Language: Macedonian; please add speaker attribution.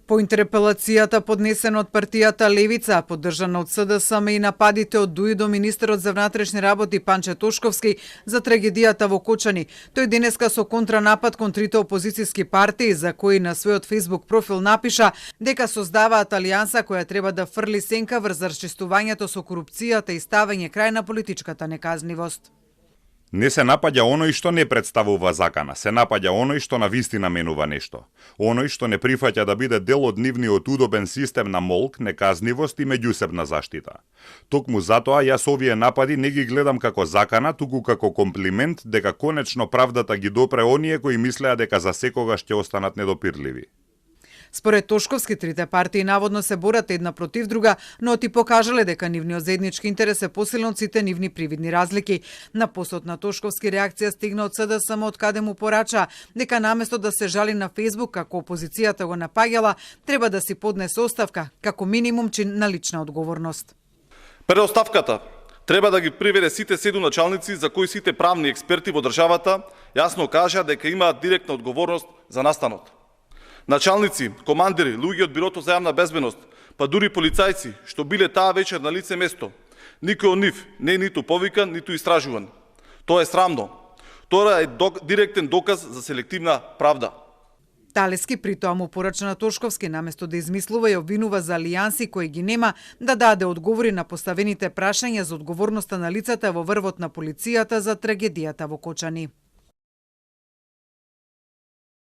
Speaker 1: По интерпелацијата поднесена од партијата Левица, поддржана од СДСМ и нападите од ДУИ до министерот за внатрешни работи Панче Тошковски за трагедијата во Кочани, тој денеска со контранапад кон трите опозицијски партии, за кои на својот Facebook профил напиша дека создаваат алијанса која треба да фрли сенка врз расчистувањето со корупцијата и ставање крај на политичката неказнивост.
Speaker 2: Не се напаѓа оној што не представува закана, се напаѓа оној што навистина менува нешто. Оној што не прифаќа да биде дел од нивниот удобен систем на молк, неказнивост и меѓусебна заштита. Токму затоа јас овие напади не ги гледам како закана, туку како комплимент дека конечно правдата ги допре оние кои мислеа дека за секогаш ќе останат недопирливи.
Speaker 1: Според Тошковски, трите партии наводно се борат една против друга, но ти покажале дека нивниот заеднички интерес е посилен од сите нивни привидни разлики. На посот на Тошковски реакција стигна од СДСМ, од каде му порача дека наместо да се жали на Facebook како опозицијата го напаѓала, треба да си поднесе оставка, како минимум чин на лична одговорност.
Speaker 3: Пред оставката треба да ги приведе сите 7 началници за кои сите правни експерти во државата јасно кажа дека имаат директна одговорност за настанот. Началници, командири, луѓе од Бирото за јавна безбедност, па дури полицајци, што биле таа вечер на лице место, никој од нив не е ниту повикан, ниту истражуван. Тоа е срамно. Тоа е директен доказ за селективна правда.
Speaker 1: Талески при тоа му порача на Тошковски, наместо да измислува и обвинува за алијанси кои ги нема, да даде одговори на поставените прашања за одговорноста на лицата во врвот на полицијата за трагедијата во Кочани.